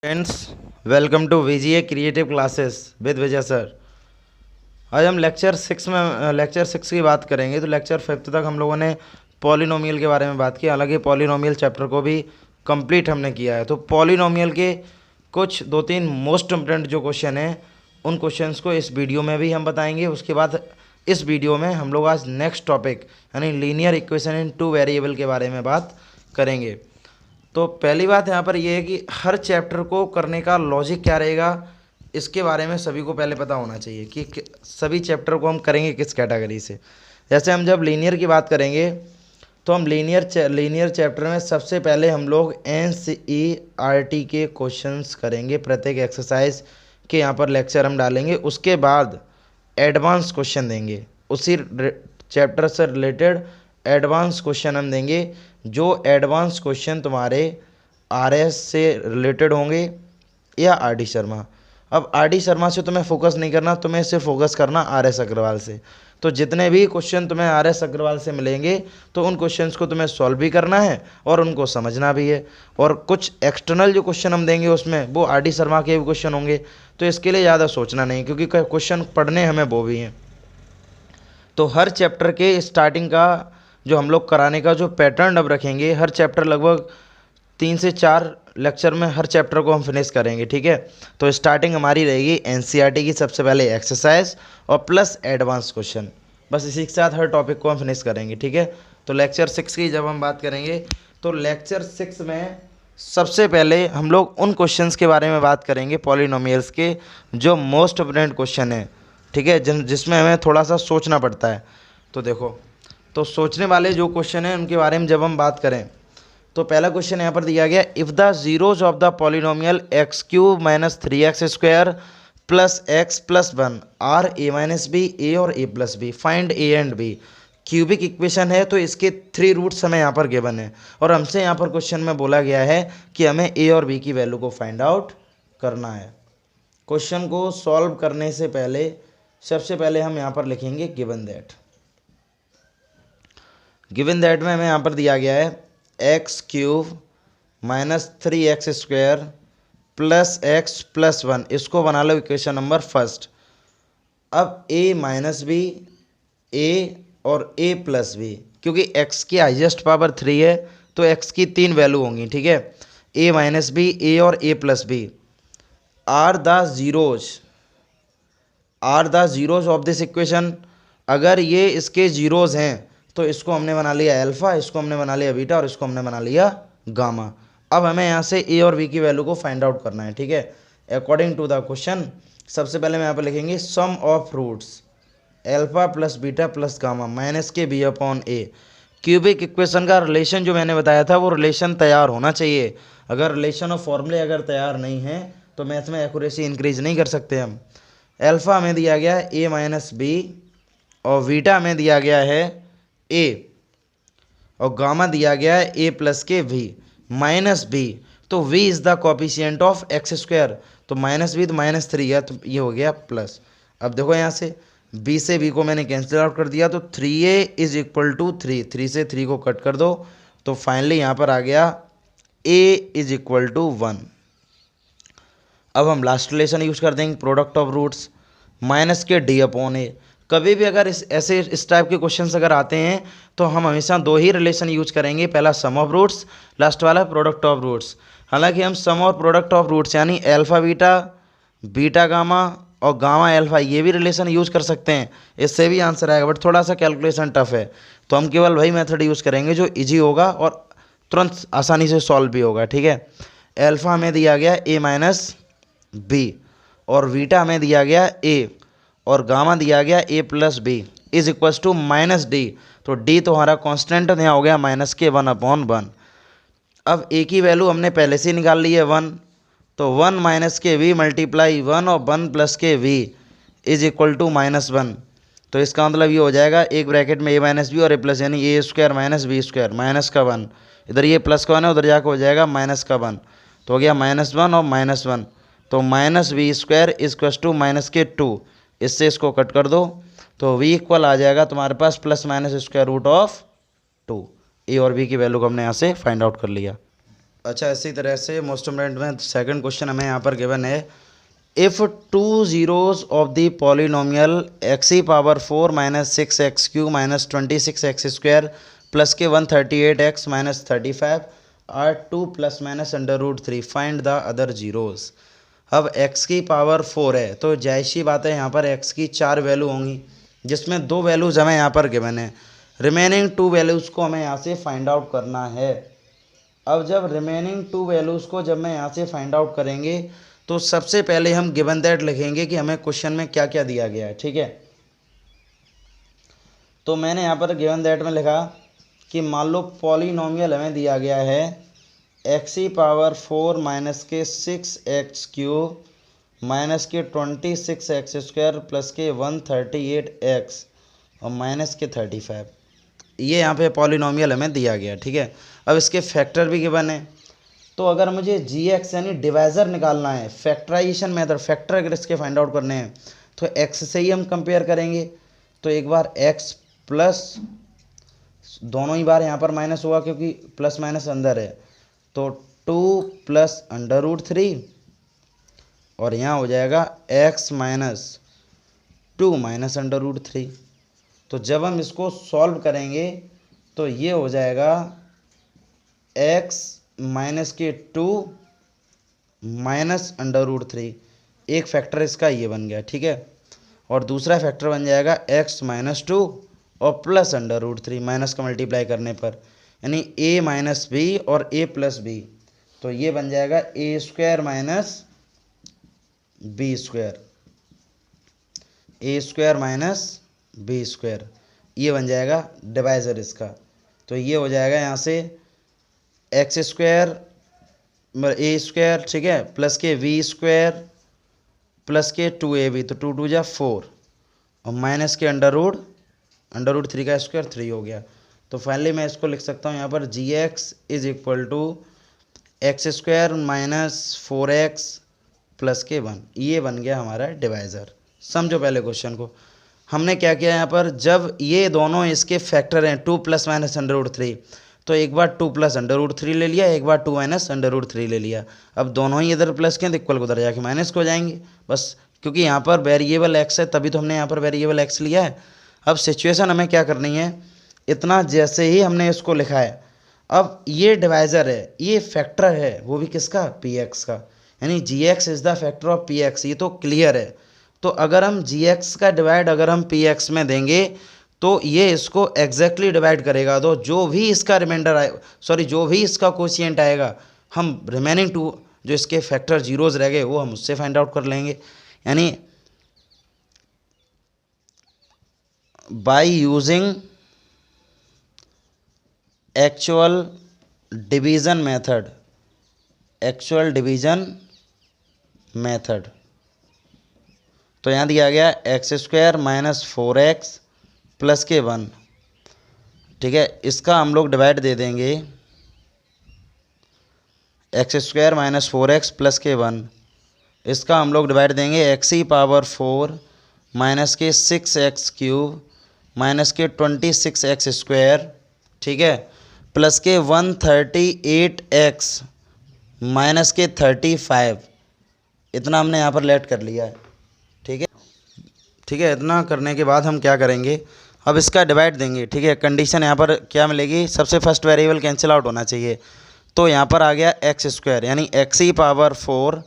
Friends, welcome to VGA creative classes with Vijay sir. आज हम lecture six की बात करेंगे। तो लेक्चर फिफ्थ तक हम लोगों ने पॉलिनोमियल के बारे में बात की। हालांकि पॉलिनोमियल चैप्टर को भी कंप्लीट हमने किया है। तो पॉलिनोमियल के कुछ दो तीन मोस्ट इम्पोर्टेंट जो क्वेश्चन हैं उन क्वेश्चंस को इस वीडियो में भी हम बताएंगे। उसके बाद इस वीडियो में हम लोग आज नेक्स्ट टॉपिक यानी linear equation in two variable के बारे में बात करेंगे। तो पहली बात यहाँ पर यह है कि हर चैप्टर को करने का लॉजिक क्या रहेगा, इसके बारे में सभी को पहले पता होना चाहिए कि सभी चैप्टर को हम करेंगे किस कैटेगरी से। जैसे हम जब लीनियर की बात करेंगे तो हम लीनियर चैप्टर में सबसे पहले हम लोग NCERT के क्वेश्चंस करेंगे। प्रत्येक एक्सरसाइज के यहाँ पर लेक्चर हम डालेंगे। उसके बाद एडवांस क्वेश्चन देंगे, उसी चैप्टर से रिलेटेड एडवांस क्वेश्चन हम देंगे। जो एडवांस क्वेश्चन तुम्हारे RS से रिलेटेड होंगे या RD शर्मा। अब RD शर्मा से तुम्हें फोकस नहीं करना, तुम्हें सिर्फ फोकस करना RS अग्रवाल से। तो जितने भी क्वेश्चन तुम्हें RS अग्रवाल से मिलेंगे तो उन क्वेश्चंस को तुम्हें सॉल्व भी करना है और उनको समझना भी है। और कुछ एक्सटर्नल जो क्वेश्चन हम देंगे उसमें वो RD शर्मा के भी क्वेश्चन होंगे। तो इसके लिए ज़्यादा सोचना नहीं, क्योंकि क्वेश्चन पढ़ने हमें वो भी हैं। तो हर चैप्टर के स्टार्टिंग का जो हम लोग कराने का जो पैटर्न अब रखेंगे, हर चैप्टर लगभग 3 से 4 लेक्चर में हर चैप्टर को हम फिनिश करेंगे। ठीक है। तो स्टार्टिंग हमारी रहेगी NCERT की, सबसे पहले एक्सरसाइज और प्लस एडवांस क्वेश्चन। बस इसी के साथ हर टॉपिक को हम फिनिश करेंगे। ठीक है। तो लेक्चर 6 की जब हम बात करेंगे तो लेक्चर 6 में सबसे पहले हम लोग उन क्वेश्चंस के बारे में बात करेंगे पॉलिनोमियल्स के जो मोस्ट इम्पोर्टेंट क्वेश्चन है। ठीक है। जिसमें हमें थोड़ा सा सोचना पड़ता है। तो देखो, तो सोचने वाले जो क्वेश्चन हैं उनके बारे में जब हम बात करें तो पहला क्वेश्चन यहाँ पर दिया गया, if the zeros of the polynomial x³ - 3x² + x + 1 are a - b, a और a + b, फाइंड a and b। Cubic equation है तो इसके 3 रूट्स हमें यहाँ पर गिवन है और हमसे यहाँ पर क्वेश्चन में बोला गया है कि हमें a और b की वैल्यू को फाइंड आउट करना है। क्वेश्चन को सॉल्व करने से पहले सबसे पहले हम यहाँ पर लिखेंगे गिवन दैट। गिवन दैट में हमें यहाँ पर दिया गया है x³ - 3x² + x + 1। इसको बना लो इक्वेशन नंबर फर्स्ट। अब a - b, a और a + b, क्योंकि x की हाइएस्ट पावर 3 है तो x की 3 वैल्यू होंगी। ठीक है। a - b, a और a + b are the zeros of this equation. अगर ये इसके जीरोज हैं तो इसको हमने बना लिया अल्फ़ा, इसको हमने बना लिया बीटा और इसको हमने बना लिया गामा। अब हमें यहाँ से a और b की वैल्यू को फाइंड आउट करना है। ठीक है। अकॉर्डिंग टू द क्वेश्चन सबसे पहले हम यहाँ पर लिखेंगे sum of roots alpha + beta + gamma -b/a। Cubic equation का रिलेशन जो मैंने बताया था वो रिलेशन तैयार होना चाहिए। अगर रिलेशन और फॉर्मूले अगर तैयार नहीं है तो मैथ में एक्यूरेसी इंक्रीज नहीं कर सकते हम। अल्फ़ा हमें दिया गया है a - b और बीटा में दिया गया है a और गामा दिया गया है a + के v -b। तो v is the coefficient of x²। तो -b तो -3 है तो ये हो गया प्लस। अब देखो यहाँ से b से b को मैंने कैंसिल आउट कर दिया तो 3a = 3, 3 से 3 को कट कर दो तो फाइनली यहाँ पर आ गया a = 1। अब हम लास्ट रिलेशन यूज कर देंगे प्रोडक्ट ऑफ रूट्स माइनस के d/a। कभी भी अगर इस टाइप के क्वेश्चंस अगर आते हैं तो हम हमेशा 2 ही रिलेशन यूज करेंगे, पहला सम ऑफ रूट्स, लास्ट वाला प्रोडक्ट ऑफ रूट्स। हालांकि हम सम और प्रोडक्ट ऑफ रूट्स यानी अल्फ़ा बीटा, बीटा गामा और गामा अल्फ़ा ये भी रिलेशन यूज कर सकते हैं, इससे भी आंसर आएगा। बट थोड़ा सा कैलकुलेशन टफ है तो हम केवल वही मेथड यूज़ करेंगे जो ईजी होगा और तुरंत आसानी से सॉल्व भी होगा। ठीक है। अल्फ़ा हमें दिया गया a - b और बीटा हमें दिया गया a और गामा दिया गया a + b = -d। तो d तो हमारा कांस्टेंट यहाँ हो गया -1/1। अब a की वैल्यू हमने पहले से निकाल ली है 1, तो 1 - के v × 1 और 1 + के v = -1। तो इसका मतलब ये हो जाएगा एक ब्रैकेट में a - b और a + यानी a² - b², माइनस का 1, इधर ये प्लस का 1 है उधर जाकर हो जाएगा -1। तो हो गया -1 और -1। तो -b² = -2। इससे इसको कट कर दो तो v इक्वल आ जाएगा तुम्हारे पास ±√2। a और b की वैल्यू को हमने यहाँ से फाइंड आउट कर लिया। अच्छा, इसी तरह से मोस्ट इम्पोर्टेंट में सेकंड क्वेश्चन हमें यहाँ पर गिवन है, if two zeros of the polynomial x ई power 4 minus 6x³ minus 26x² plus के 138x minus 35 are 2 plus minus √3, find the other zeros. अब x की पावर 4 है तो जायज़ सी बात है, यहाँ पर x की 4 वैल्यू होंगी जिसमें 2 वैल्यूज़ हमें यहाँ पर गिवन है। रिमेनिंग 2 वैल्यूज़ को हमें यहाँ से फाइंड आउट करना है। अब जब रिमेनिंग 2 वैल्यूज़ को जब मैं यहाँ से फाइंड आउट करेंगे तो सबसे पहले हम गिवन दैट लिखेंगे कि हमें क्वेश्चन में क्या क्या दिया गया है। ठीक है, तो मैंने यहाँ पर गिवन दैट में लिखा कि मान लो पॉलिनोमियल हमें दिया गया है एक्स ई पावर 4 माइनस के 6x³ माइनस के 26x² प्लस के 138x और माइनस के 35, ये यहाँ पे पॉलिनोमियल हमें दिया गया। ठीक है, अब इसके फैक्टर भी गिवन है, तो अगर मुझे gx यानी डिवाइज़र निकालना है, फैक्टराइजेशन मेथड फैक्टर अगर इसके फाइंड आउट करने हैं तो x से ही हम कंपेयर करेंगे। तो एक बार x प्लस, दोनों ही बार यहाँ पर माइनस होगा क्योंकि प्लस माइनस अंदर है, तो 2 प्लस √3 और यहाँ हो जाएगा x माइनस 2 माइनस √3। तो जब हम इसको सॉल्व करेंगे तो ये हो जाएगा x माइनस के 2 माइनस √3, एक फैक्टर इसका ये बन गया। ठीक है, और दूसरा फैक्टर बन जाएगा x माइनस 2 और प्लस √3, माइनस का मल्टीप्लाई करने पर यानी a माइनस बी और a प्लस बी, तो ये बन जाएगा a² minus b², a² minus b², ये बन जाएगा डिवाइज़र इसका। तो ये हो जाएगा यहाँ से x² a², ठीक है, प्लस के v² प्लस के 2ab, तो 2 2 जा 4 और माइनस के √3 का स्क्वायर 3 हो गया। तो फाइनली मैं इसको लिख सकता हूँ यहाँ पर gx is equal to x² minus 4x plus के 1, ये बन गया हमारा डिवाइज़र। समझो पहले क्वेश्चन को, हमने क्या किया यहाँ पर, जब ये दोनों इसके फैक्टर हैं 2 प्लस माइनस √3, तो एक बार 2 प्लस √3 ले लिया, एक बार 2 माइनस √3 ले लिया। अब दोनों ही इधर प्लस के हैं तो इक्वल को उधर जाके माइनस को जाएंगे बस, क्योंकि यहाँ पर वेरिएबल x है तभी तो हमने यहाँ पर वेरिएबल x लिया है। अब सिचुएशन हमें क्या करनी है, इतना जैसे ही हमने इसको लिखा है, अब ये डिवाइज़र है, ये फैक्टर है, वो भी किसका, px का, यानी gx is the factor of px, ये तो क्लियर है। तो अगर हम gx का डिवाइड अगर हम px में देंगे तो ये इसको एग्जैक्टली डिवाइड करेगा, तो जो भी इसका रिमाइंडर आए, सॉरी जो भी इसका कोशिएंट आएगा, हम रिमेनिंग 2 जो इसके फैक्टर जीरोज़ रह गए वो हम उससे फाइंड आउट कर लेंगे। यानी by using actual division method, तो यहाँ दिया गया x² माइनस 4x प्लस के 1, ठीक है, इसका हम लोग डिवाइड दे देंगे x² माइनस 4x प्लस के 1, इसका हम लोग डिवाइड देंगे x ई पावर 4 माइनस के 6x³ माइनस के 26x², ठीक है, प्लस के 138x माइनस के 35, इतना हमने यहाँ पर लेट कर लिया है। ठीक है, ठीक है, इतना करने के बाद हम क्या करेंगे, अब इसका डिवाइड देंगे। ठीक है, कंडीशन यहाँ पर क्या मिलेगी, सबसे फर्स्ट वेरिएबल कैंसिल आउट होना चाहिए, तो यहाँ पर आ गया x² यानी x ई पावर 4,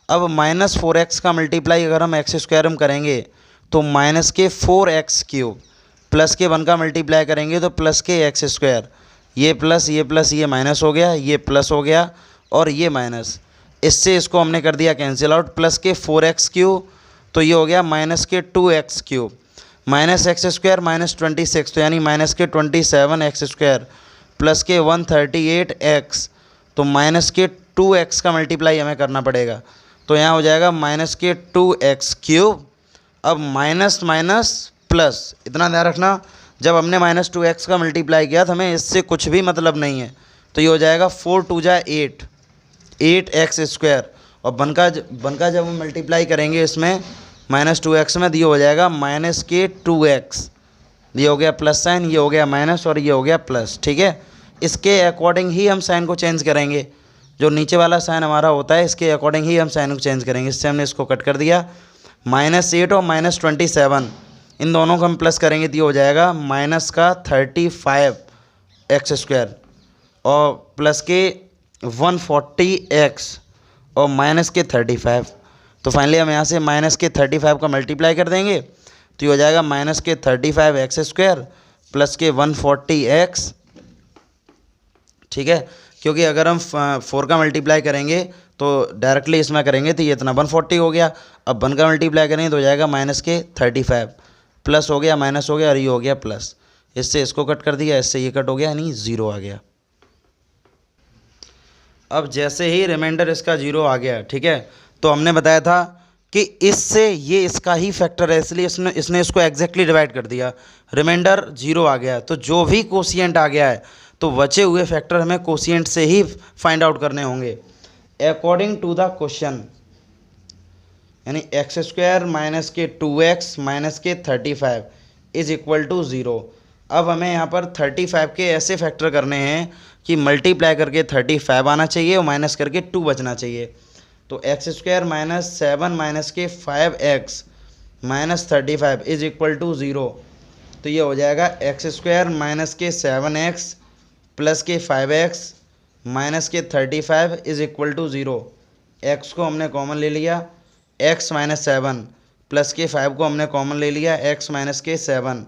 अब माइनस 4x का मल्टीप्लाई अगर हम x² हम करेंगे तो माइनस के 4x³ प्लस के 1 का मल्टीप्लाई करेंगे तो प्लस के x², ये प्लस ये माइनस हो गया, ये प्लस हो गया और ये माइनस, इससे इसको हमने कर दिया कैंसिल आउट, प्लस के 4x³ तो ये हो गया माइनस के 2x³ माइनस x² माइनस 26, तो यानी माइनस के 27x² प्लस के 138x, तो माइनस के 2x का मल्टीप्लाई हमें करना पड़ेगा, तो यहाँ हो जाएगा माइनस के 2x³। अब माइनस माइनस प्लस, इतना ध्यान रखना, जब हमने माइनस 2x का मल्टीप्लाई किया तो हमें इससे कुछ भी मतलब नहीं है, तो ये हो जाएगा 4 2 जा 8x², और बन का जब हम मल्टीप्लाई करेंगे इसमें माइनस 2x में, ये हो जाएगा माइनस के 2x, ये हो गया प्लस साइन, ये हो गया माइनस और ये हो गया प्लस। ठीक है, इसके अकॉर्डिंग ही हम साइन को चेंज करेंगे, जो नीचे वाला साइन हमारा होता है इसके अकॉर्डिंग ही हम साइन को चेंज करेंगे। इससे हमने इसको कट कर दिया। -8 और -27 इन दोनों को हम प्लस करेंगे तो ये हो जाएगा माइनस का 35x² और प्लस के 140x और माइनस के 35। तो फाइनली हम यहाँ से माइनस के 35 का मल्टीप्लाई कर देंगे तो ये हो जाएगा माइनस के 35x² प्लस के 140x। ठीक है, क्योंकि अगर हम 4 का मल्टीप्लाई करेंगे तो डायरेक्टली इसमें करेंगे तो ये इतना 140 हो गया। अब 1 का मल्टीप्लाई करेंगे तो हो जाएगा माइनस के 35 प्लस हो गया माइनस हो गया और ये हो गया प्लस। इससे इसको कट कर दिया, इससे ये कट हो गया, यानी 0 आ गया। अब जैसे ही रिमाइंडर इसका 0 आ गया, ठीक है, तो हमने बताया था कि इससे ये इसका ही फैक्टर है, इसलिए इसने इसको एग्जैक्टली डिवाइड कर दिया। रिमाइंडर 0 आ गया तो जो भी कोशिएंट आ गया है तो बचे हुए फैक्टर हमें कोशिएंट से ही फाइंड आउट करने होंगे अकॉर्डिंग टू द क्वेश्चन, यानी x² माइनस के 2x माइनस के 35 इज इक्वल टू 0। अब हमें यहाँ पर 35 के ऐसे फैक्टर करने हैं कि मल्टीप्लाई करके 35 आना चाहिए और माइनस करके 2 बचना चाहिए। तो x² माइनस 7 माइनस के 5x minus 35 is equal to 0। तो ये हो जाएगा x² माइनस के 7x प्लस के 5x माइनस के 35 इज इक्वल टू 0। x को हमने कॉमन ले लिया, x माइनस 7 प्लस के 5 को हमने कॉमन ले लिया, x माइनस के 7।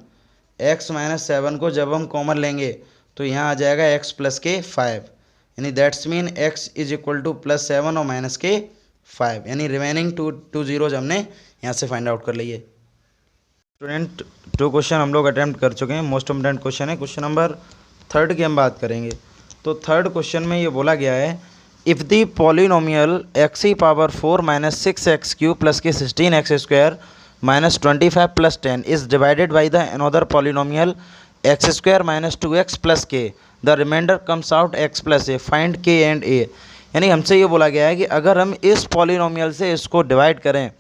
x माइनस 7 को जब हम कॉमन लेंगे तो यहाँ आ जाएगा x प्लस के 5, यानी that's mean x is equal to +7 और माइनस के 5, यानी रिमेनिंग टू जीरोज हमने यहाँ से फाइंड आउट कर लिए। स्टूडेंट 2 क्वेश्चन हम लोग अटैम्प्ट कर चुके हैं। मोस्ट इम्पोर्टेंट क्वेश्चन है। क्वेश्चन नंबर 3 की हम बात करेंगे। तो 3rd क्वेश्चन में ये बोला गया है, if the polynomial x⁴ minus 6x³ plus के 16x² minus 25 plus 10 is divided by the another polynomial x² minus 2x plus k, the remainder comes out x plus A, find k and a। यानी हमसे ये बोला गया है कि अगर हम इस पॉलिनोमियल से इसको डिवाइड करें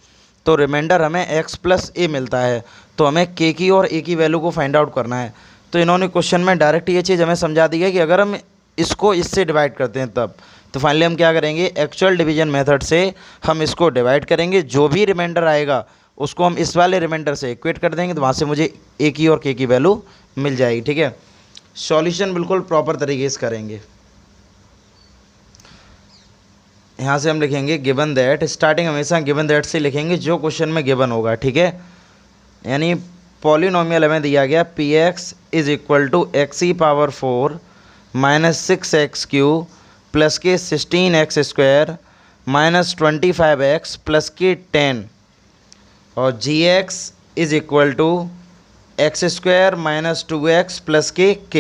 तो रिमाइंडर हमें x प्लस ए मिलता है, तो हमें k की और a की वैल्यू को फाइंड आउट करना है। तो इन्होंने क्वेश्चन में डायरेक्ट ये चीज़ हमें समझा दी है कि अगर हम इसको इससे डिवाइड करते हैं तब, तो फाइनली हम क्या करेंगे, एक्चुअल डिवीजन मेथड से हम इसको डिवाइड करेंगे। जो भी रिमाइंडर आएगा उसको हम इस वाले रिमाइंडर से इक्वेट कर देंगे, तो वहाँ से मुझे a की और k की वैल्यू मिल जाएगी। ठीक है, सॉल्यूशन बिल्कुल प्रॉपर तरीके से करेंगे। यहाँ से हम लिखेंगे गिवन दैट, स्टार्टिंग हमेशा गिवन दैट से लिखेंगे जो क्वेश्चन में गिवन होगा। ठीक है, यानी पॉलिनोमियल हमें दिया गया px is equal to x⁴ minus 6x³ plus के 16x² माइनस 25x प्लस के 10 और gx is equal to x² minus 2x plus के k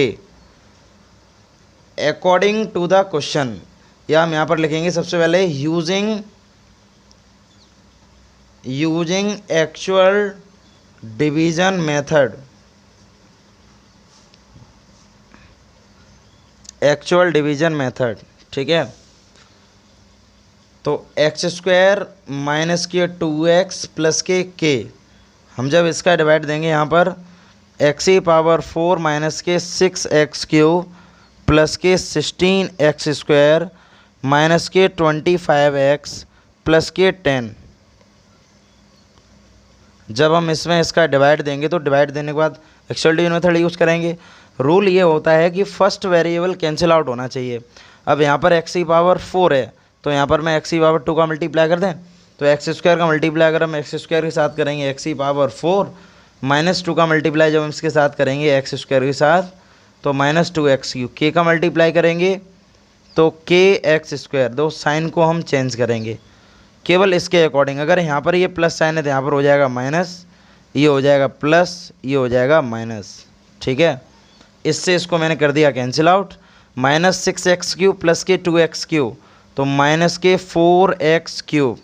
according to the question. या हम यहाँ पर लिखेंगे सबसे पहले using actual division method, actual division method. ठीक है, तो x² माइनस के 2x प्लस के k, हम जब इसका डिवाइड देंगे यहाँ पर x⁴ माइनस के 6x³ प्लस के 16x² माइनस के 25x प्लस के 10, जब हम इसमें इसका डिवाइड देंगे तो डिवाइड देने के बाद एक्चुअल डिवीजन मेथड यूज़ करेंगे। रूल ये होता है कि फर्स्ट वेरिएबल कैंसिल आउट होना चाहिए। अब यहाँ पर x⁴ है तो यहाँ पर मैं x⁴ का मल्टीप्लाई कर दें, तो x² का मल्टीप्लाई अगर हम x² के साथ करेंगे x⁴ माइनस 2 का मल्टीप्लाई जब हम इसके साथ करेंगे x² के साथ तो माइनस 2x³, k का मल्टीप्लाई करेंगे तो kx²। दो साइन को हम चेंज करेंगे केवल इसके अकॉर्डिंग। अगर यहाँ पर ये प्लस साइन है तो यहाँ पर हो जाएगा माइनस, ये हो जाएगा प्लस, ये हो जाएगा माइनस। ठीक है, इससे इसको मैंने कर दिया cancel out. Minus 6x³ plus के 2x³ तो माइनस के 4x³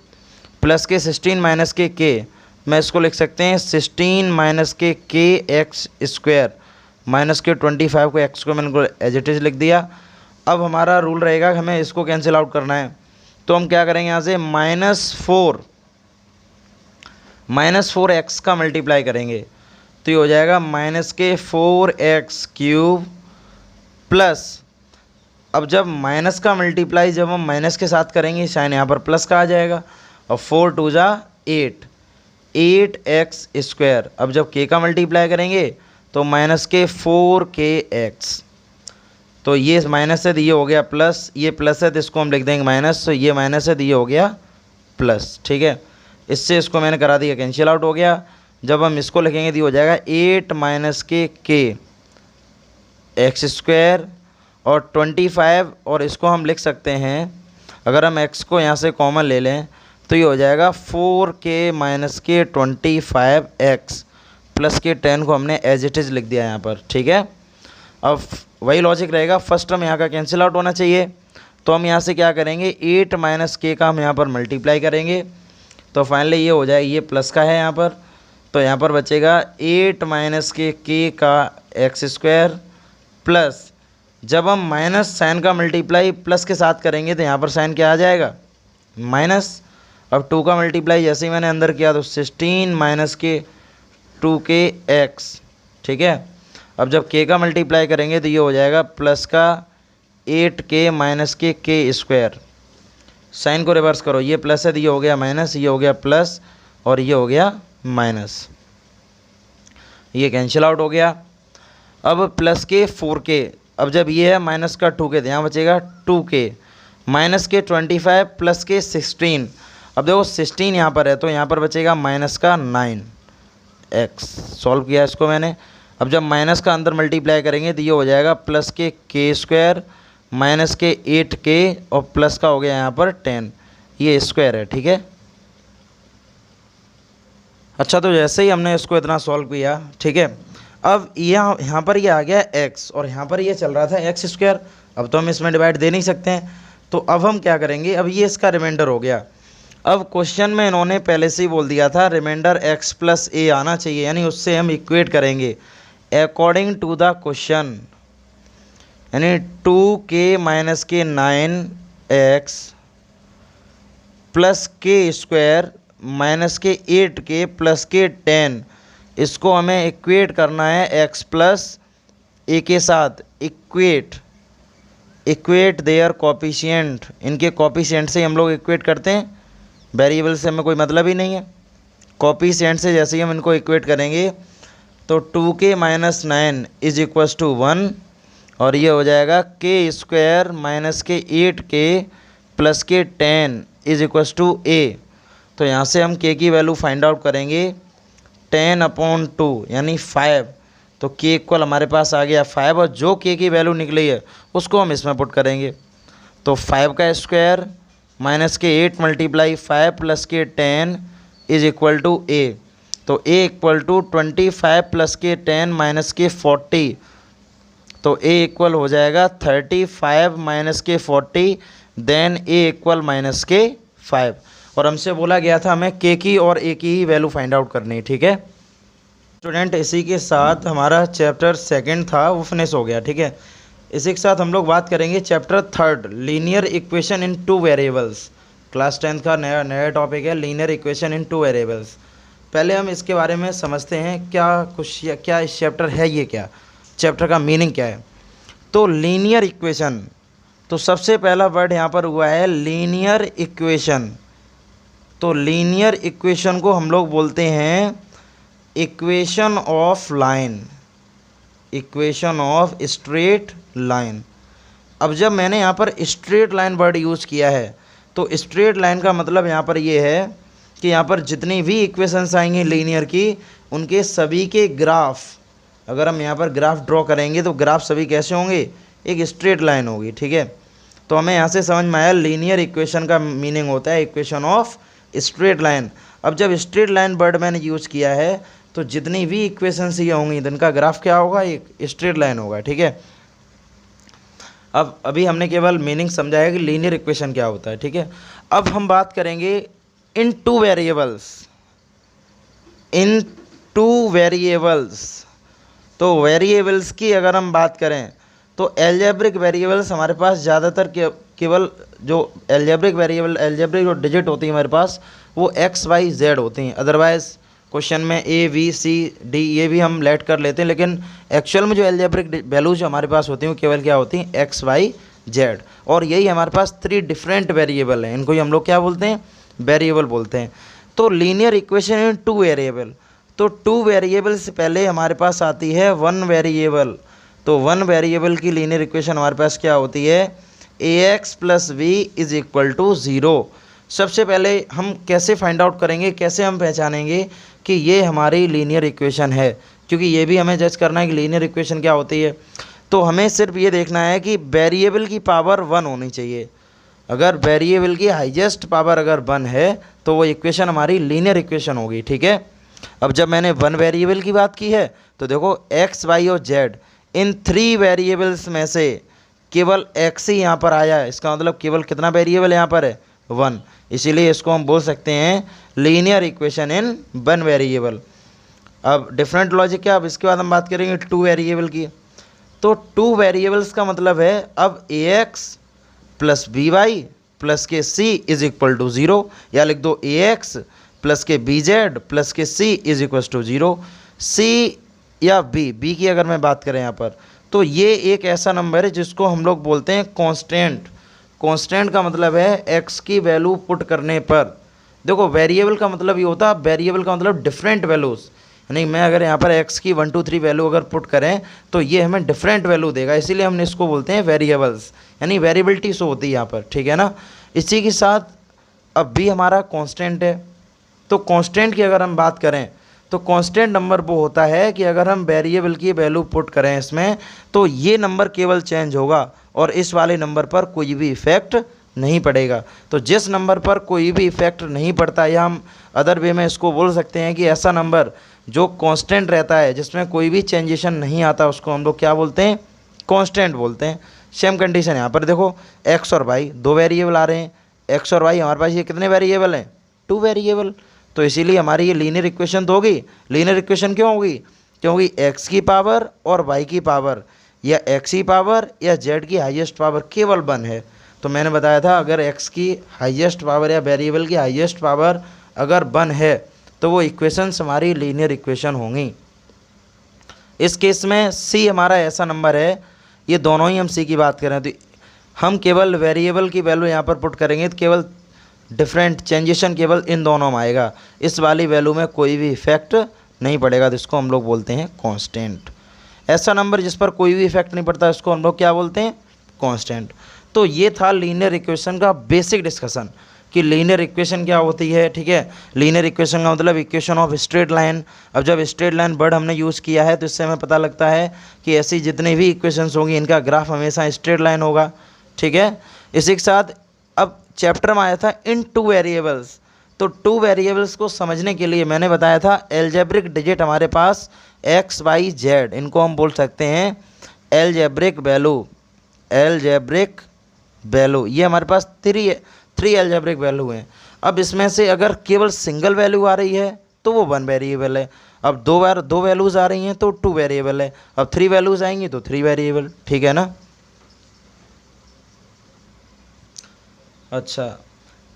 प्लस के 16 माइनस के k, मैं इसको लिख सकते हैं 16 माइनस के kx² माइनस के 25 को x को मैंने एज इट इज़ लिख दिया। अब हमारा रूल रहेगा हमें इसको कैंसिल आउट करना है, तो हम क्या करेंगे, यहाँ से -4x का मल्टीप्लाई करेंगे तो ये हो जाएगा माइनस के 4x³ प्लस अब जब माइनस का मल्टीप्लाई जब हम माइनस के साथ करेंगे साइन यहाँ पर प्लस का आ जाएगा, और 4 2 जा 8, 8x²। अब जब k का मल्टीप्लाई करेंगे तो माइनस के 4kx, तो ये माइनस है तो ये हो गया प्लस, ये प्लस है तो इसको हम लिख देंगे माइनस, तो ये माइनस है तो ये हो गया प्लस। ठीक है, इससे इसको मैंने करा दिया, कैंसिल आउट हो गया। जब हम इसको लिखेंगे तो ये हो जाएगा 8 माइनस के k x², और 25, और इसको हम लिख सकते हैं, अगर हम x को यहाँ से कॉमन ले लें तो ये हो जाएगा 4k माइनस के 25x प्लस के 10 को हमने एज इट इज़ लिख दिया यहाँ पर। ठीक है, अब वही लॉजिक रहेगा, फर्स्ट टर्म यहाँ का कैंसिल आउट होना चाहिए, तो हम यहाँ से क्या करेंगे 8 माइनस के का हम यहाँ पर मल्टीप्लाई करेंगे, तो फाइनली ये हो जाए, ये प्लस का है यहाँ पर, तो यहाँ पर बचेगा 8 माइनस के का x² प्लस, जब हम माइनस साइन का मल्टीप्लाई प्लस के साथ करेंगे तो यहाँ पर साइन क्या आ जाएगा माइनस। अब 2 का मल्टीप्लाई जैसे ही मैंने अंदर किया तो 16 माइनस के 2kx। ठीक है, अब जब k का मल्टीप्लाई करेंगे तो ये हो जाएगा प्लस का 8k माइनस के k²। साइन को रिवर्स करो, ये प्लस है तो ये हो गया माइनस, ये हो गया प्लस, और ये हो गया माइनस, ये कैंसिल आउट हो गया। अब प्लस के 4k, अब जब ये है माइनस का 2k तो यहाँ बचेगा 2k माइनस के 25 प्लस के 16। अब देखो 16 यहाँ पर है तो यहाँ पर बचेगा माइनस का 9x। सॉल्व किया इसको मैंने। अब जब माइनस का अंदर मल्टीप्लाई करेंगे तो ये हो जाएगा प्लस के k² माइनस के 8k, और प्लस का हो गया यहाँ पर 10, ये स्क्वायर है। ठीक है, अच्छा, तो जैसे ही हमने इसको इतना सॉल्व किया, ठीक है, अब यहाँ पर ये आ गया x, और यहाँ पर ये चल रहा था x²। अब तो हम इसमें डिवाइड दे नहीं सकते हैं, तो अब हम क्या करेंगे, अब ये इसका रिमाइंडर हो गया। अब क्वेश्चन में इन्होंने पहले से ही बोल दिया था रिमाइंडर x प्लस a आना चाहिए, यानी उससे हम इक्वेट करेंगे अकॉर्डिंग टू द क्वेश्चन, यानी 2k माइनस के 9x प्लस k² माइनस के 8k प्लस के 10, इसको हमें इक्वेट करना है x प्लस a के साथ। इक्वेट देयर कोफिशिएंट, इनके कोफिशिएंट से हम लोग इक्वेट करते हैं, वेरिएबल से हमें कोई मतलब ही नहीं है। कोफिशिएंट से जैसे ही हम इनको इक्वेट करेंगे तो 2k minus 9 is equals to 1, और ये हो जाएगा k² माइनस के 8k प्लस के 10 इज इक्वल्स टू a। तो यहाँ से हम k की वैल्यू फाइंड आउट करेंगे 10/2 यानी 5, तो k इक्वल हमारे पास आ गया 5, और जो k की वैल्यू निकली है उसको हम इसमें पुट करेंगे, तो 5 का स्क्वायर माइनस के 8 मल्टीप्लाई 5 प्लस के 10 इज इक्वल टू a, तो a इक्वल टू 25 प्लस के 10 माइनस के 40, तो a इक्वल हो जाएगा 35 माइनस के 40, देन a इक्वल माइनस के 5। और हमसे बोला गया था हमें k की और a की ही वैल्यू फाइंड आउट करनी है। ठीक है स्टूडेंट, इसी के साथ हमारा चैप्टर 2 था वो फिनिश हो गया। ठीक है, इसी के साथ हम लोग बात करेंगे chapter 3 linear equation in 2 variables. Class 10 का नया टॉपिक है लीनियर इक्वेशन इन 2 वेरिएबल्स। पहले हम इसके बारे में समझते हैं क्या इस चैप्टर है, ये क्या चैप्टर का मीनिंग क्या है। तो लीनियर इक्वेशन, तो सबसे पहला वर्ड यहाँ पर हुआ है लीनियर इक्वेशन। तो लीनियर इक्वेशन को हम लोग बोलते हैं equation of line, equation of straight line. अब जब मैंने यहाँ पर स्ट्रेट लाइन वर्ड यूज़ किया है तो स्ट्रेट लाइन का मतलब यहाँ पर ये है कि यहाँ पर जितनी भी इक्वेशंस आएंगी लीनियर की, उनके सभी के ग्राफ, अगर हम यहाँ पर ग्राफ ड्रॉ करेंगे तो ग्राफ सभी कैसे होंगे, एक स्ट्रेट लाइन होगी। ठीक है, तो हमें यहाँ से समझ में आया लीनियर इक्वेशन का मीनिंग होता है इक्वेशन ऑफ स्ट्रेट लाइन। अब जब स्ट्रेट लाइन वर्ड मैंने यूज़ किया है तो जितनी भी इक्वेशंस ये होंगी जिनका ग्राफ क्या होगा, एक स्ट्रेट लाइन होगा। ठीक है, अब अभी हमने केवल मीनिंग समझाया कि लीनियर इक्वेशन क्या होता है। ठीक है, अब हम बात करेंगे इन 2 वेरिएबल्स, इन 2 वेरिएबल्स। तो वेरिएबल्स की अगर हम बात करें तो एल्जेब्रिक वेरिएबल्स हमारे पास ज़्यादातर केवल जो एल्जेब्रिक वेरिएबल, एल्जेब्रिक जो डिजिट होती है हमारे पास वो x, y, z होती हैं। अदरवाइज़ क्वेश्चन में a, b, c, d ये भी हम लेट कर लेते हैं, लेकिन एक्चुअल में जो एल्जेब्रिक वैल्यूज जो हमारे पास होती हैं वो केवल क्या होती हैं x, y, जेड, और यही हमारे पास 3 डिफरेंट वेरिएबल हैं, इनको ही हम लोग क्या बोलते हैं, वेरिएबल बोलते हैं। तो लीनियर इक्वेशन इन 2 वेरिएबल, तो 2 वेरिएबल से पहले हमारे पास आती है 1 वेरिएबल। तो 1 वेरिएबल की लीनियर इक्वेशन हमारे पास क्या होती है, ax plus b is equal to 0। सबसे पहले हम कैसे फाइंड आउट करेंगे, कैसे हम पहचानेंगे कि ये हमारी लीनियर इक्वेशन है, क्योंकि ये भी हमें जज करना है कि लीनियर इक्वेशन क्या होती है। तो हमें सिर्फ ये देखना है कि वेरिएबल की पावर 1 होनी चाहिए। अगर वेरिएबल की हाईएस्ट पावर अगर 1 है तो वो इक्वेशन हमारी लीनियर इक्वेशन होगी, ठीक है। अब जब मैंने 1 वेरिएबल की बात की है तो देखो x, y और z इन 3 वेरिएबल्स में से केवल x ही यहाँ पर आया है, इसका मतलब केवल कितना वेरिएबल यहाँ पर है, 1। इसीलिए इसको हम बोल सकते हैं लीनियर इक्वेशन इन 1 वेरिएबल। अब डिफरेंट लॉजिक क्या, अब इसके बाद हम बात करेंगे 2 वेरिएबल की। तो 2 वेरिएबल्स का मतलब है अब ax plus B Y plus के सी इज इक्वल टू 0, या लिख दो ax प्लस के बी जेड प्लस के सी इज इक्वल टू 0। सी या बी की अगर मैं बात करें यहाँ पर, तो ये एक ऐसा नंबर है जिसको हम लोग बोलते हैं कांस्टेंट। कांस्टेंट का मतलब है x की वैल्यू पुट करने पर, देखो वेरिएबल का मतलब ये होता है, वेरिएबल का मतलब डिफरेंट वैल्यूज़, यानी मैं अगर यहाँ पर x की 1 2 3 वैल्यू अगर पुट करें तो ये हमें डिफरेंट वैल्यू देगा, इसीलिए हमने इसको बोलते हैं वेरिएबल्स, यानी वेरिएबिलिटी शो होती है यहाँ पर, ठीक है ना। इसी के साथ अब भी हमारा कांस्टेंट है, तो कांस्टेंट की अगर हम बात करें तो कांस्टेंट नंबर वो होता है कि अगर हम वेरिएबल की वैल्यू पुट करें इसमें तो ये नंबर केवल चेंज होगा और इस वाले नंबर पर कोई भी इफेक्ट नहीं पड़ेगा। तो जिस नंबर पर कोई भी इफेक्ट नहीं पड़ता, या हम अदर वे में इसको बोल सकते हैं कि ऐसा नंबर जो कांस्टेंट रहता है, जिसमें कोई भी चेंजेशन नहीं आता, उसको हम लोग क्या बोलते हैं, कांस्टेंट बोलते हैं। सेम कंडीशन यहाँ पर देखो, x और y 2 वेरिएबल आ रहे हैं, x और y हमारे पास ये कितने वेरिएबल हैं, 2 वेरिएबल। तो इसीलिए हमारी ये लीनियर इक्वेशन तो होगी। लीनियर इक्वेशन क्यों होगी, क्योंकि x की पावर और y की पावर, या x की पावर या z की हाईएस्ट पावर केवल 1 है। तो मैंने बताया था अगर x की हाईएस्ट पावर या वेरिएबल की हाईएस्ट पावर अगर 1 है तो वो इक्वेशंस हमारी लीनियर इक्वेशन होंगी। इस केस में c हमारा ऐसा नंबर है, ये दोनों ही हम c की बात करें तो हम केवल वेरिएबल की वैल्यू यहाँ पर पुट करेंगे तो केवल डिफरेंट चेंजेशन केवल इन दोनों में आएगा, इस वाली वैल्यू में कोई भी इफेक्ट नहीं पड़ेगा, तो इसको हम लोग बोलते हैं कांस्टेंट। ऐसा नंबर जिस पर कोई भी इफेक्ट नहीं पड़ता इसको हम लोग क्या बोलते हैं, कांस्टेंट। तो ये था लीनियर इक्वेशन का बेसिक डिस्कशन कि लीनियर इक्वेशन क्या होती है, ठीक है। लीनियर इक्वेशन का मतलब इक्वेशन ऑफ स्ट्रेट लाइन। अब जब स्ट्रेट लाइन वर्ड हमने यूज़ किया है तो इससे हमें पता लगता है कि ऐसी जितनी भी इक्वेशंस होंगी इनका ग्राफ हमेशा स्ट्रेट लाइन होगा, ठीक है। इसी के साथ अब चैप्टर में आया था इन 2 वेरिएबल्स, तो 2 वेरिएबल्स को समझने के लिए मैंने बताया था एल्जेब्रिक डिजिट हमारे पास x y z, इनको हम बोल सकते हैं एल्जेब्रिक वैल्यू। एल्जेब्रिक वैल्यू ये हमारे पास 3 एल्जेब्रिक वैल्यू हैं। अब इसमें से अगर केवल सिंगल वैल्यू आ रही है तो वो 1 वेरिएबल है, अब 2 वैल्यूज़ आ रही हैं तो 2 वेरिएबल है, अब 3 वैल्यूज़ आएंगी तो 3 वेरिएबल, ठीक है ना। अच्छा,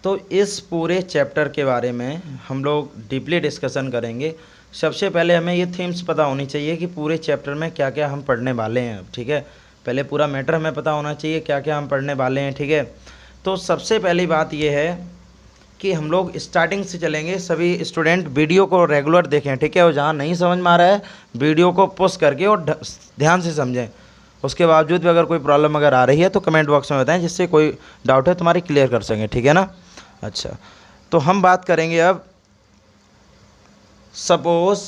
तो इस पूरे चैप्टर के बारे में हम लोग डीपली डिस्कशन करेंगे। सबसे पहले हमें ये थीम्स पता होनी चाहिए कि पूरे चैप्टर में क्या क्या हम पढ़ने वाले हैं, ठीक है। पहले पूरा मैटर हमें पता होना चाहिए क्या क्या हम पढ़ने वाले हैं, ठीक है। तो सबसे पहली बात ये है कि हम लोग स्टार्टिंग से चलेंगे। सभी स्टूडेंट वीडियो को रेगुलर देखें, ठीक है, और जहाँ नहीं समझ में आ रहा है वीडियो को पॉज करके और ध्यान से समझें। उसके बावजूद भी अगर कोई प्रॉब्लम अगर आ रही है तो कमेंट बॉक्स में बताएं, जिससे कोई डाउट है तुम्हारी क्लियर कर सकें, ठीक है ना। अच्छा, तो हम बात करेंगे अब सपोज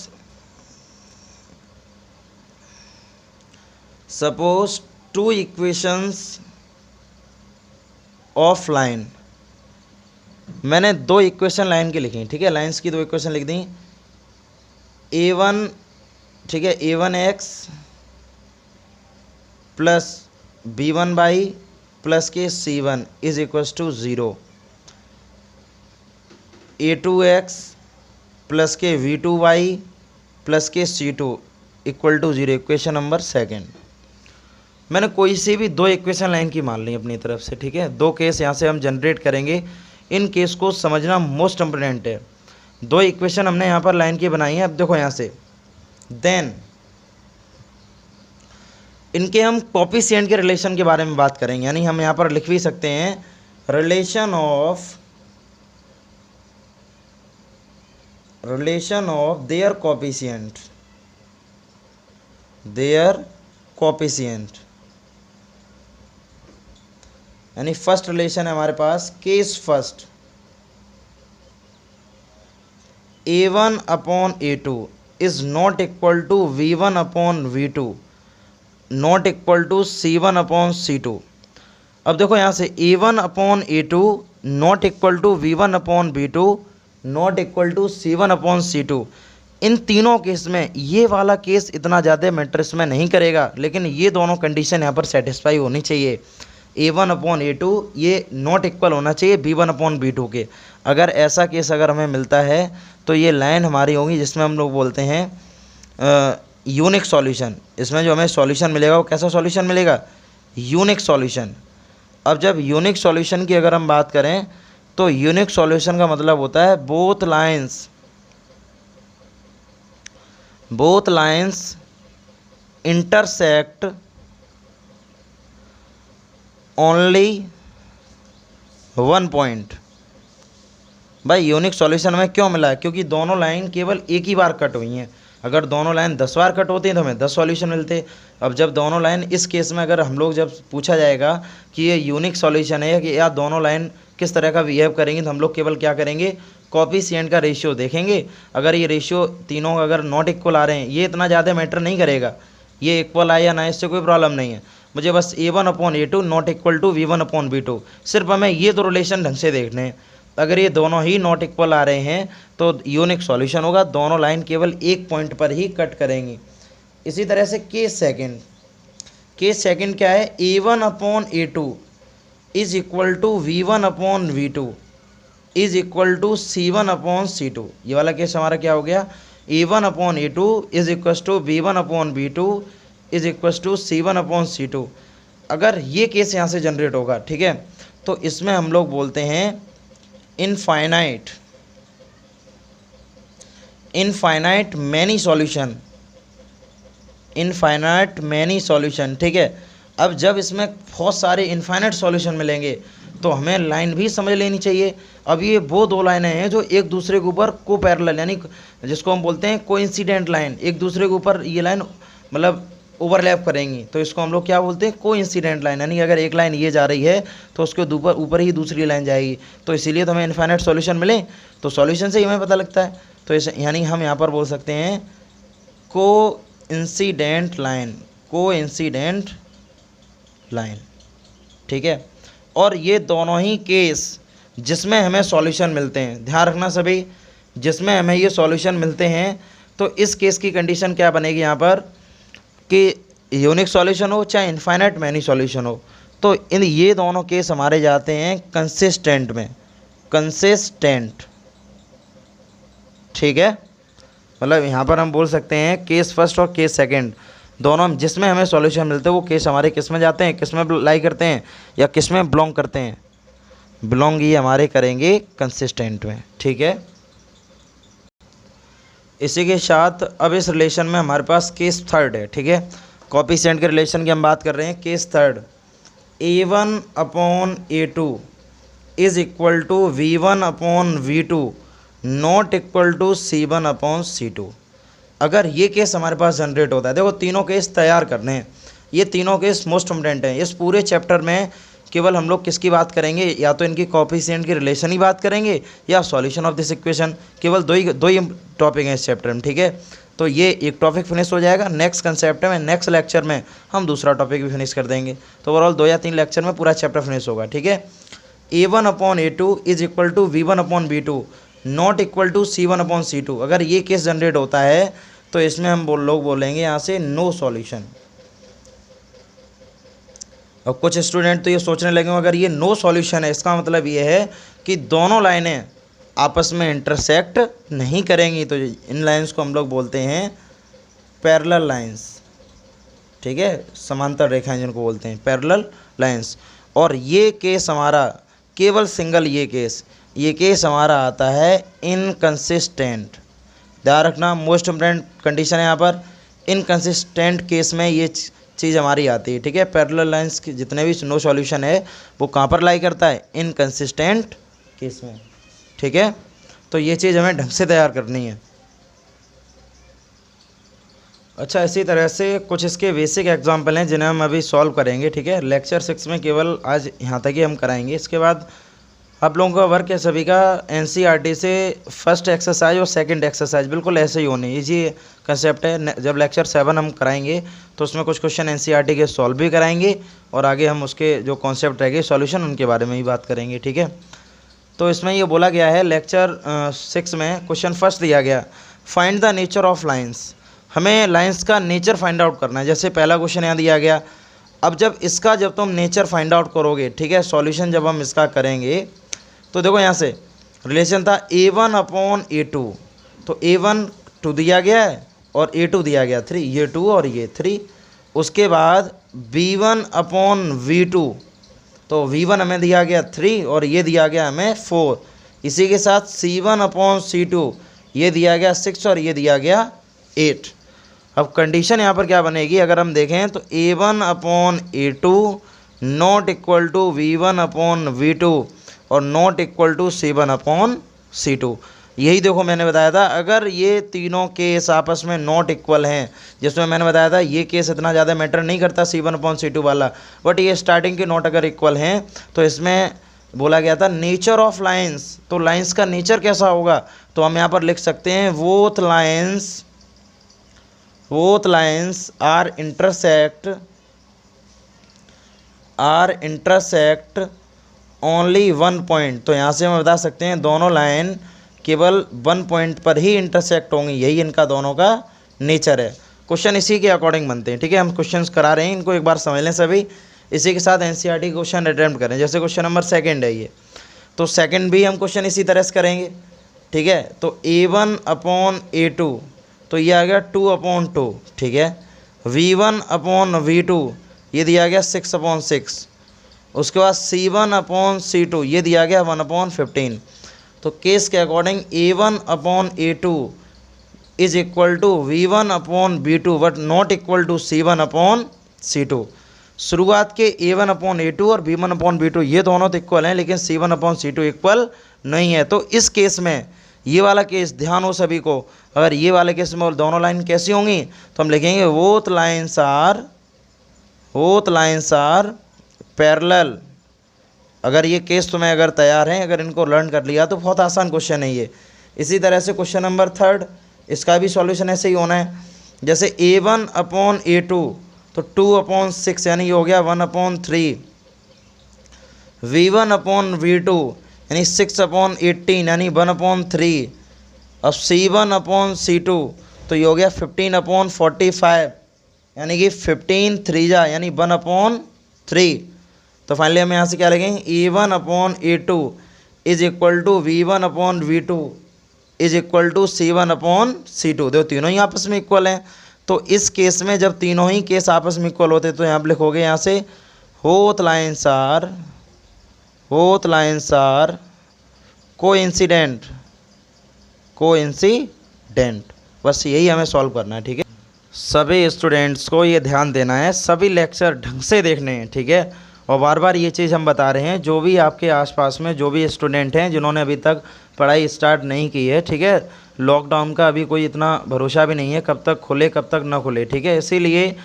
2 इक्वेशंस ऑफ लाइन। मैंने 2 इक्वेशन लाइन की लिखी, ठीक है, लाइंस की 2 इक्वेशन लिख दी। a1, ठीक है, a1x प्लस b1y प्लस के c1 is equals to 0, a2x plus के v2y प्लस के c2 equal to 0, equation number 2। मैंने कोई सी भी 2 इक्वेशन लाइन की मान ली अपनी तरफ से, ठीक है। 2 केस यहाँ से हम जनरेट करेंगे, इन केस को समझना मोस्ट इम्पोर्टेंट है। 2 इक्वेशन हमने यहाँ पर लाइन की बनाई है। अब देखो यहाँ से, देन इनके हम कोफिशिएंट के रिलेशन के बारे में बात करेंगे, यानी हम यहाँ पर लिख भी सकते हैं रिलेशन ऑफ देयर कोफिशिएंट, यानी फर्स्ट रिलेशन है हमारे पास case first A1 upon A2 is not equal to V1 upon V2 not equal to C1 upon C2। अब देखो यहाँ से A1 upon A2 not equal to V1 upon V2 not equal to C1 upon C2। इन तीनों case में ये वाला case इतना ज़्यादा मैट्रिक्स में नहीं करेगा, लेकिन ये दोनों कंडीशन यहाँ पर सेटिस्फाई होनी चाहिए। A1 अपॉन A2 ये नॉट इक्वल होना चाहिए B1 अपॉन B2 के। अगर ऐसा केस अगर हमें मिलता है तो ये लाइन हमारी होगी जिसमें हम लोग बोलते हैं यूनिक सॉल्यूशन। इसमें जो हमें सॉल्यूशन मिलेगा वो कैसा सॉल्यूशन मिलेगा? Unique solution. अब जब यूनिक सॉल्यूशन की अगर हम बात करें तो यूनिक सॉल्यूशन का मतलब होता है both lines intersect only one point. भाई यूनिक सॉल्यूशन हमें क्यों मिला है? क्योंकि दोनों लाइन केवल एक ही बार कट हुई हैं। अगर दोनों लाइन 10 बार कट होती हैं तो हमें 10 सॉल्यूशन मिलते। अब जब दोनों लाइन, इस केस में अगर हम लोग जब पूछा जाएगा कि ये यूनिक सॉल्यूशन है कि या दोनों लाइन किस तरह का बिहेव करेंगे, तो हम लोग केवल क्या करेंगे? कोफिशिएंट का रेशियो देखेंगे। अगर ये रेशियो तीनों अगर नॉट इक्वल आ रहे हैं, ये इतना ज़्यादा मैटर नहीं करेगा, ये इक्वल आए या ना, इससे कोई प्रॉब्लम नहीं है। मुझे बस A1 upon A2 not equal to V1 upon V2, सिर्फ हमें ये दो रिलेशन ढंग से देखने हैं। अगर ये दोनों ही नॉट इक्वल आ रहे हैं तो यूनिक सॉल्यूशन होगा, दोनों लाइन केवल एक पॉइंट पर ही कट करेंगी। इसी तरह से केस सेकंड क्या है? A1 upon A2 is equal to V1 upon V2 is equal to C1 upon C2। ये वाला केस हमारा क्या हो गया? A1 upon A2 is equal to V1 upon V2 is equal to C1 upon C2। अगर ये case यहाँ से जनरेट होगा, ठीक है, तो इसमें हम लोग बोलते हैं इनफाइनाइट मैनी सॉल्यूशन, ठीक है। अब जब इसमें बहुत सारे इनफाइनाइट सॉल्यूशन मिलेंगे तो हमें लाइन भी समझ लेनी चाहिए। अब ये वो दो लाइनें हैं जो एक दूसरे के ऊपर को पैरेलल, यानी जिसको हम बोलते हैं कोइंसिडेंट लाइन, एक दूसरे के ऊपर ये लाइन मतलब ओवरलैप करेंगी, तो इसको हम लोग क्या बोलते हैं? Coincident line. यानी अगर एक लाइन ये जा रही है तो उसके ऊपर ही दूसरी लाइन जाएगी, तो इसीलिए तो हमें इनफाइनाइट सॉल्यूशन मिले, तो सॉल्यूशन से ही हमें पता लगता है। तो इस यानी हम यहाँ पर बोल सकते हैं कोइंसिडेंट लाइन, ठीक है। और ये दोनों ही केस जिसमें हमें सॉल्यूशन मिलते हैं, ध्यान रखना सभी, जिसमें हमें ये सॉल्यूशन मिलते हैं, तो इस केस की कंडीशन क्या बनेगी यहाँ पर कि यूनिक सॉल्यूशन हो चाहे इनफाइनाइट मैनी सॉल्यूशन हो, तो इन ये दोनों केस हमारे जाते हैं कंसिस्टेंट में, ठीक है। मतलब यहाँ पर हम बोल सकते हैं केस फर्स्ट और केस सेकंड दोनों जिसमें हमें सॉल्यूशन मिलते हैं वो केस हमारे किस में जाते हैं, किस में लाई करते हैं या किस में बिलोंग करते हैं? बिलोंग ये हमारे करेंगे कंसिस्टेंट में, ठीक है। इसी के साथ अब इस रिलेशन में हमारे पास केस थर्ड है, ठीक है। कोफिशिएंट के रिलेशन की हम बात कर रहे हैं। Case third A1 upon A2 is equal to V1 upon V2 not equal to C1 upon C2। अगर ये केस हमारे पास जनरेट होता है, देखो तीनों केस तैयार करने हैं, ये तीनों केस मोस्ट इम्पोर्टेंट हैं। इस पूरे चैप्टर में केवल हम लोग किसकी बात करेंगे? या तो इनकी कोफिशिएंट की रिलेशन ही बात करेंगे या सॉल्यूशन ऑफ दिस इक्वेशन। केवल दो ही टॉपिक हैं इस चैप्टर में, ठीक है। तो ये एक टॉपिक फिनिश हो जाएगा। नेक्स्ट कंसेप्ट में नेक्स्ट लेक्चर में हम दूसरा टॉपिक भी फिनिश कर देंगे। तो ओवरऑल 2 या 3 लेक्चर में पूरा चैप्टर फिनिश होगा, ठीक है। A1 upon A2 is equal to V1 upon V2 not equal to C1 upon C2। अगर ये केस जनरेट होता है तो इसमें हम लोग बोलेंगे यहाँ से नो सॉल्यूशन। और कुछ स्टूडेंट तो ये सोचने लगे अगर ये नो सॉल्यूशन है इसका मतलब ये है कि दोनों लाइनें आपस में इंटरसेक्ट नहीं करेंगी, तो इन लाइंस को हम लोग बोलते हैं पैरेलल लाइंस, ठीक है। समांतर रेखाएं जिनको बोलते हैं पैरेलल लाइंस। और ये केस हमारा केवल सिंगल ये केस हमारा आता है इनकंसिस्टेंट। ध्यान रखना मोस्ट इम्पोर्टेंट कंडीशन है यहाँ पर, इनकंसिस्टेंट केस में ये चीज़ हमारी आती है, ठीक है। पैरेलल लाइंस की जितने भी नो सॉल्यूशन है वो कहाँ पर लाई करता है, इनकंसिस्टेंट केस में, ठीक है। तो ये चीज़ हमें ढंग से तैयार करनी है। अच्छा, इसी तरह से कुछ इसके बेसिक एग्जाम्पल हैं जिन्हें हम अभी सॉल्व करेंगे, ठीक है। लेक्चर 6 में केवल आज यहाँ तक ही हम कराएंगे। इसके बाद आप लोगों का वर्क है सभी का एनसीईआरटी से फर्स्ट एक्सरसाइज और सेकंड एक्सरसाइज बिल्कुल ऐसे ही होने, इजी कंसेप्ट है। जब लेक्चर 7 हम कराएंगे तो उसमें कुछ क्वेश्चन एनसीईआरटी के सॉल्व भी कराएंगे और आगे हम उसके जो कॉन्सेप्ट रहेंगे सॉल्यूशन उनके बारे में ही बात करेंगे, ठीक है। तो इसमें ये बोला गया है लेक्चर 6 में क्वेश्चन फर्स्ट दिया गया, find the nature of lines. हमें लाइन्स का नेचर फाइंड आउट करना है। जैसे पहला क्वेश्चन यहाँ दिया गया, अब जब तुम नेचर फाइंड आउट करोगे, ठीक है, सॉल्यूशन जब हम इसका करेंगे तो देखो यहाँ से रिलेशन था A1 अपॉन A2, तो A1 2 दिया गया है और A2 दिया गया 3, ये 2 और ये 3। उसके बाद B1 अपॉन V2, तो V1 हमें दिया गया 3 और ये दिया गया हमें 4। इसी के साथ C1 अपॉन C2 ये दिया गया 6 और ये दिया गया 8। अब कंडीशन यहाँ पर क्या बनेगी, अगर हम देखें तो A1 upon A2 not equal to V1 upon V2 और not equal to C1 upon C2। यही देखो मैंने बताया था, अगर ये तीनों केस आपस में नॉट इक्वल हैं, जिसमें मैंने बताया था ये केस इतना ज़्यादा मैटर नहीं करता C1 अपॉन C2 वाला, बट ये स्टार्टिंग के नॉट अगर इक्वल हैं तो इसमें बोला गया था नेचर ऑफ लाइंस। तो लाइंस का नेचर कैसा होगा, तो हम यहाँ पर लिख सकते हैं both lines are intersect only 1 point. तो यहाँ से हम बता सकते हैं दोनों लाइन केवल 1 पॉइंट पर ही इंटरसेक्ट होंगी, यही इनका दोनों का नेचर है। क्वेश्चन इसी के अकॉर्डिंग बनते हैं, ठीक है। हम क्वेश्चंस करा रहे हैं, इनको एक बार समझ लें सभी, इसी के साथ एनसीईआरटी क्वेश्चन अटेम्प्ट करें। जैसे क्वेश्चन नंबर 2 है ये, तो सेकंड भी हम क्वेश्चन इसी तरह से करेंगे, ठीक है। तो A1 अपॉन A2, तो ये आ गया 2 अपॉन 2, ठीक है। V1 अपॉन V2 ये दिया गया 6 अपॉन 6। उसके बाद C1 अपॉन C2 ये दिया गया 1 अपॉन 15। तो केस के according A1 upon A2 is equal to V1 upon B2 but not equal to C1 upon C2। शुरुआत के A1 अपॉन A2 और B1 अपॉन B2 ये दोनों तो इक्वल हैं, लेकिन C1 अपॉन C2 इक्वल नहीं है। तो इस केस में ये वाला केस ध्यान हो सभी को, अगर ये वाले केस में दोनों लाइन कैसी होंगी तो हम लिखेंगे बोथ लाइन्स आर पैरेलल। अगर ये केस तुम्हें अगर तैयार हैं, अगर इनको लर्न कर लिया तो बहुत आसान क्वेश्चन है ये। इसी तरह से क्वेश्चन नंबर 3 इसका भी सॉल्यूशन ऐसे ही होना है। जैसे A1 अपॉन A2 तो 2 अपॉन 6 यानी ये हो गया 1 अपॉन 3। V1 अपॉन V2 यानी 6 अपॉन 18 यानी 1 अपॉन 3। अब C1 अपॉन C2 तो ये हो गया 15 अपॉन 45 यानी कि 15 3 यानी 1 अपॉन 3। तो फाइनली हम यहाँ से क्या लिखेंगे, A1 upon A2 is equal to V1 upon V2 is equal to C1 upon C2। देखो तीनों ही आपस में इक्वल हैं। तो इस केस में जब तीनों ही केस आपस में इक्वल होते तो यहाँ पर लिखोगे यहाँ से बोथ लाइन्स आर कोइंसिडेंट। बस यही हमें सॉल्व करना है, ठीक है। सभी स्टूडेंट्स को ये ध्यान देना है, सभी लेक्चर ढंग से देखने हैं, ठीक है। और बार बार ये चीज़ हम बता रहे हैं, जो भी आपके आसपास में जो भी स्टूडेंट हैं जिन्होंने अभी तक पढ़ाई स्टार्ट नहीं की है, ठीक है, लॉकडाउन का अभी कोई इतना भरोसा भी नहीं है कब तक खुले कब तक ना खुले, ठीक है। इसीलिए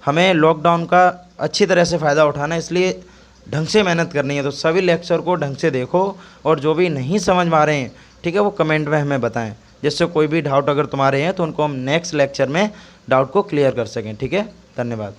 हमें लॉकडाउन का अच्छी तरह से फ़ायदा उठाना है, इसलिए ढंग से मेहनत करनी है। तो सभी लेक्चर को ढंग से देखो और जो भी नहीं समझ में आ रहे हैं, ठीक है, वो कमेंट में हमें बताएं, जिससे कोई भी डाउट अगर तुम्हारे हैं तो उनको हम नेक्स्ट लेक्चर में डाउट को क्लियर कर सकें, ठीक है। धन्यवाद।